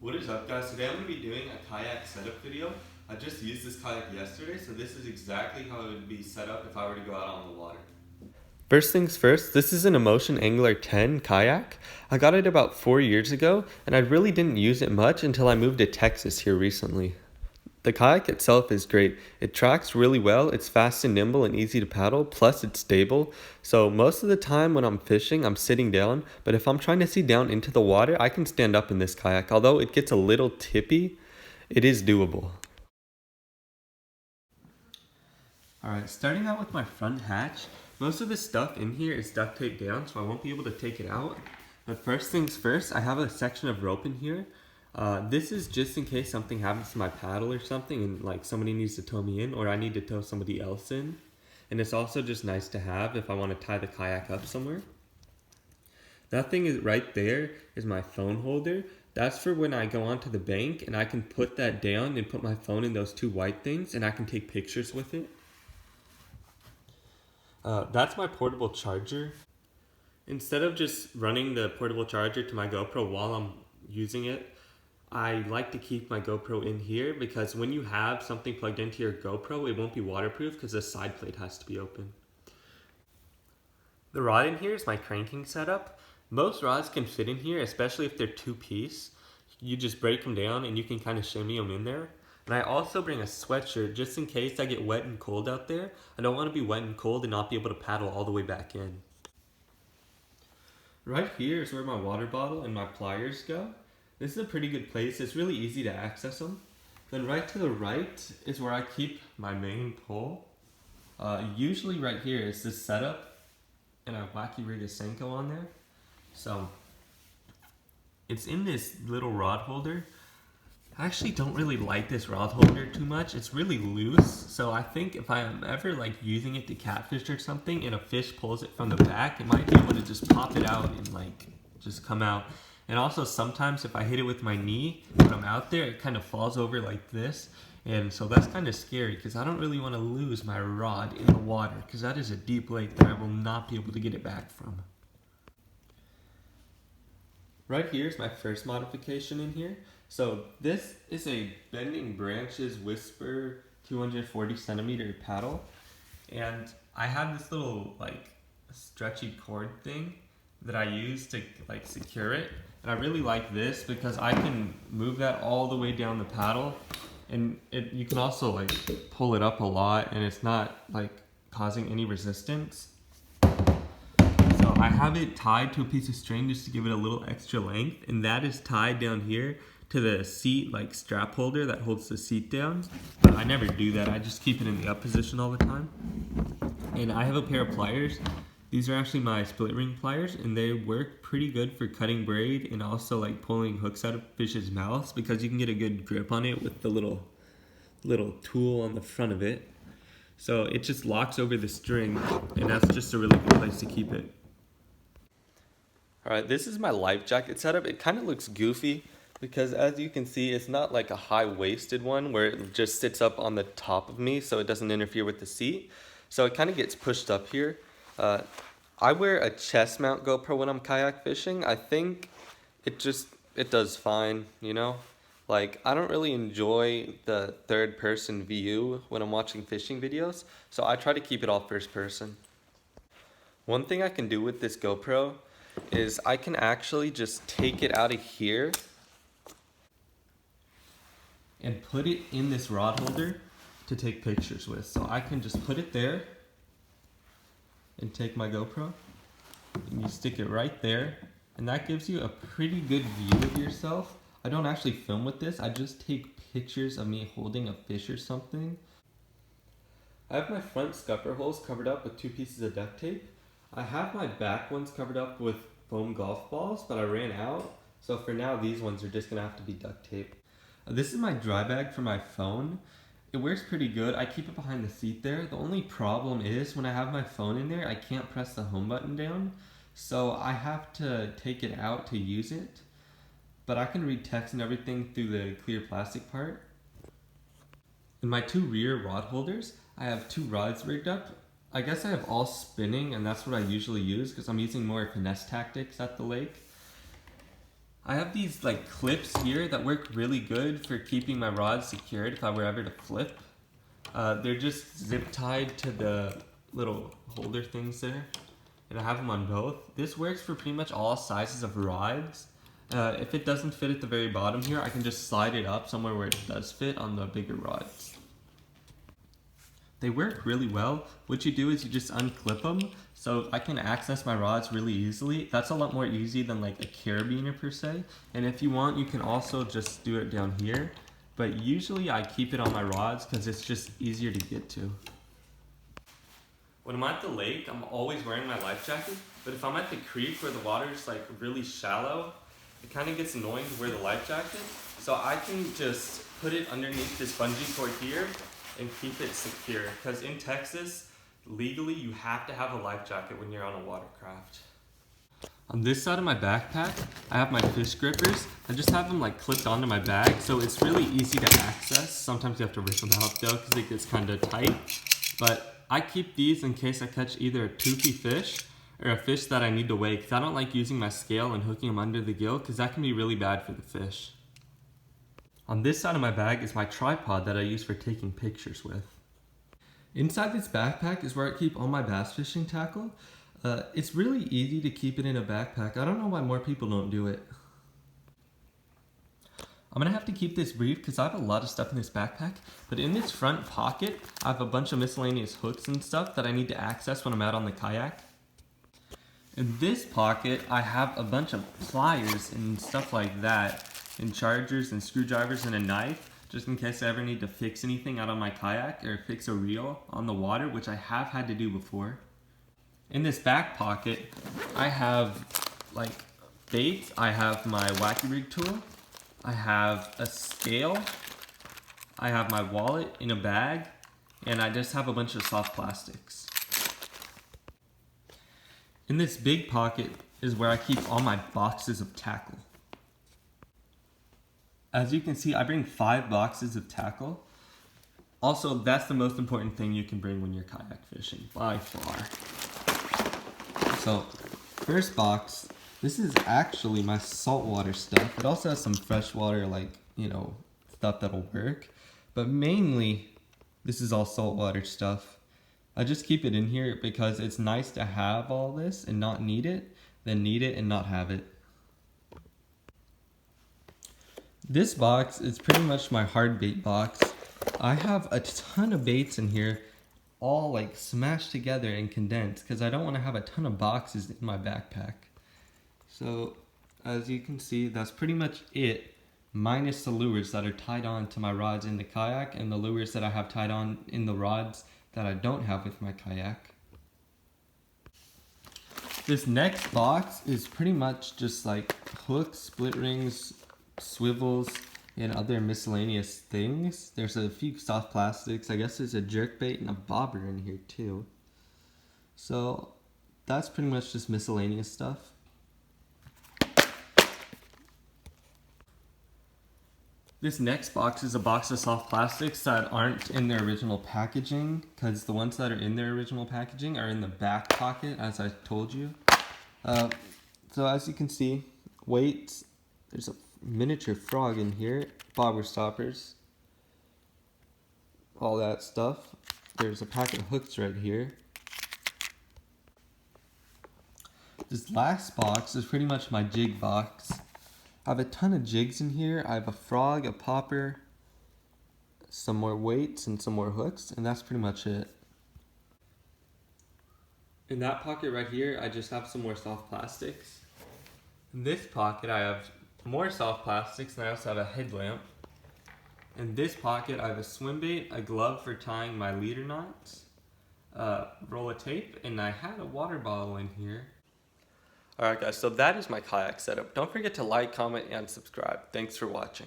What is up, guys? Today I'm going to be doing a kayak setup video. I just used this kayak yesterday, so this is exactly how it would be set up if I were to go out on the water. First things first, this is an Emotion Angler 10 kayak. I got it about 4 years ago, and I really didn't use it much until I moved to Texas here recently. The kayak itself is great. It tracks really well, it's fast and nimble and easy to paddle, plus it's stable. So most of the time when I'm fishing, I'm sitting down, but if I'm trying to see down into the water, I can stand up in this kayak. Although it gets a little tippy, it is doable. Alright, starting out with my front hatch, most of the stuff in here is duct taped down, so I won't be able to take it out. But first things first, I have a section of rope in here. This is just in case something happens to my paddle or something and like somebody needs to tow me in or I need to tow somebody else in. And it's also just nice to have if I want to tie the kayak up somewhere. That thing is right there is my phone holder. That's for when I go onto the bank and I can put that down and put my phone in those two white things and I can take pictures with it. That's my portable charger. Instead of just running the portable charger to my GoPro while I'm using it, I like to keep my GoPro in here because when you have something plugged into your GoPro, it won't be waterproof because the side plate has to be open. The rod in here is my cranking setup. Most rods can fit in here, especially if they're two-piece. You just break them down and you can kind of shimmy them in there. And I also bring a sweatshirt just in case I get wet and cold out there. I don't want to be wet and cold and not be able to paddle all the way back in. Right here is where my water bottle and my pliers go. This is a pretty good place. It's really easy to access them. Then right to the right is where I keep my main pole. Usually right here is this setup and a wacky rig of Senko on there. So it's in this little rod holder. I actually don't really like this rod holder too much. It's really loose, so I think if I am ever like using it to catfish or something and a fish pulls it from the back, it might be able to just pop it out and like just come out. And also sometimes if I hit it with my knee when I'm out there, it kind of falls over like this. And so that's kind of scary because I don't really want to lose my rod in the water because that is a deep lake that I will not be able to get it back from. Right here is my first modification in here. So this is a Bending Branches Whisper 240 centimeter paddle. And I have this little like stretchy cord thing that I use to like secure it. And I really like this because I can move that all the way down the paddle. And you can also like pull it up a lot and it's not like causing any resistance. So I have it tied to a piece of string just to give it a little extra length, and that is tied down here to the seat like strap holder that holds the seat down. But I never do that, I just keep it in the up position all the time. And I have a pair of pliers. These are actually my split ring pliers and they work pretty good for cutting braid and also like pulling hooks out of fish's mouths because you can get a good grip on it with the little tool on the front of it. So it just locks over the string and that's just a really good place to keep it. Alright, this is my life jacket setup. It kind of looks goofy because as you can see, it's not like a high-waisted one where it just sits up on the top of me so it doesn't interfere with the seat. So it kind of gets pushed up here. I wear a chest mount GoPro when I'm kayak fishing. I think it does fine, you know? Like, I don't really enjoy the third-person view when I'm watching fishing videos, so I try to keep it all first person. One thing I can do with this GoPro is I can actually just take it out of here and put it in this rod holder to take pictures with. So I can just put it there and take my GoPro and you stick it right there and that gives you a pretty good view of yourself. I don't actually film with this, I just take pictures of me holding a fish or something. I have my front scupper holes covered up with 2 pieces of duct tape. I have my back ones covered up with foam golf balls, but I ran out. So for now, these ones are just gonna have to be duct tape. This is my dry bag for my phone. It works pretty good. I keep it behind the seat there. The only problem is when I have my phone in there, I can't press the home button down. So I have to take it out to use it. But I can read text and everything through the clear plastic part. In my 2 rear rod holders, I have 2 rods rigged up. I guess I have all spinning and that's what I usually use because I'm using more finesse tactics at the lake. I have these like clips here that work really good for keeping my rod secured if I were ever to flip. They're just zip tied to the little holder things there, and I have them on both. This works for pretty much all sizes of rods. If it doesn't fit at the very bottom here, I can just slide it up somewhere where it does fit on the bigger rods. They work really well. What you do is you just unclip them, so I can access my rods really easily. That's a lot more easy than like a carabiner per se. And if you want, you can also just do it down here. But usually I keep it on my rods because it's just easier to get to. When I'm at the lake, I'm always wearing my life jacket. But if I'm at the creek where the water's like really shallow, it kind of gets annoying to wear the life jacket. So I can just put it underneath this bungee cord here and keep it secure, because in Texas, legally you have to have a life jacket when you're on a watercraft. On this side of my backpack, I have my fish grippers. I just have them like clipped onto my bag, so it's really easy to access. Sometimes you have to rip them out though, because it gets kind of tight. But I keep these in case I catch either a toothy fish or a fish that I need to weigh, because I don't like using my scale and hooking them under the gill, because that can be really bad for the fish. On this side of my bag is my tripod that I use for taking pictures with. Inside this backpack is where I keep all my bass fishing tackle. It's really easy to keep it in a backpack. I don't know why more people don't do it. I'm gonna have to keep this brief because I have a lot of stuff in this backpack, but in this front pocket, I have a bunch of miscellaneous hooks and stuff that I need to access when I'm out on the kayak. In this pocket, I have a bunch of pliers and stuff like that, and chargers and screwdrivers and a knife, just in case I ever need to fix anything out on my kayak or fix a reel on the water, which I have had to do before. In this back pocket, I have like baits, I have my wacky rig tool, I have a scale, I have my wallet in a bag, and I just have a bunch of soft plastics. In this big pocket is where I keep all my boxes of tackle. As you can see, I bring 5 boxes of tackle. Also, that's the most important thing you can bring when you're kayak fishing, by far. So, first box, this is actually my saltwater stuff. It also has some freshwater, like, stuff that'll work. But mainly, this is all saltwater stuff. I just keep it in here because it's nice to have all this and not need it, than need it and not have it. This box is pretty much my hard bait box. I have a ton of baits in here, all like smashed together and condensed, because I don't want to have a ton of boxes in my backpack. So as you can see, that's pretty much it, minus the lures that are tied on to my rods in the kayak and the lures that I have tied on in the rods that I don't have with my kayak. This next box is pretty much just like hooks, split rings, swivels, and other miscellaneous things. There's a few soft plastics. I guess there's a jerkbait and a bobber in here too. So that's pretty much just miscellaneous stuff. This next box is a box of soft plastics that aren't in their original packaging, because the ones that are in their original packaging are in the back pocket, as I told you. So as you can see, weights, there's a miniature frog in here, bobber stoppers, all that stuff. There's a pack of hooks right here. This last box is pretty much my jig box. I have a ton of jigs in here. I have a frog, a popper, some more weights, and some more hooks, and that's pretty much it. In that pocket right here, I just have some more soft plastics. In this pocket, I have more soft plastics, and I also have a headlamp. In this pocket, I have a swim bait, a glove for tying my leader knots, a roll of tape, and I had a water bottle in here. Alright guys, so that is my kayak setup. Don't forget to like, comment, and subscribe. Thanks for watching.